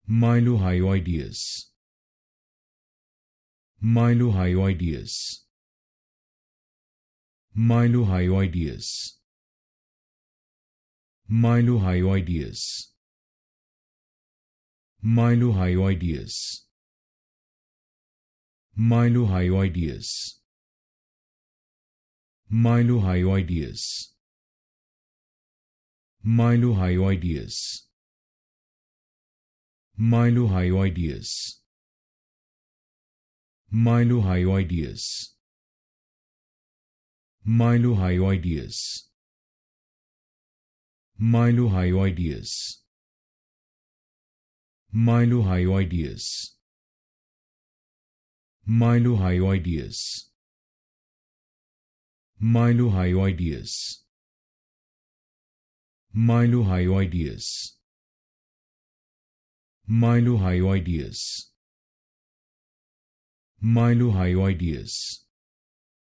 Mylohyoideus, Mylohyoideus, Mylohyoideus, Mylohyoideus, Mylohyoideus, Mylohyoideus, Mylohyoideus, Mylohyoideus, Mylohyoideus, Mylohyoideus, Mylohyoideus, Mylohyoideus, Mylohyoideus, Mylohyoideus, Mylohyoideus, Mylohyoideus, Mylohyoideus, Mylohyoideus,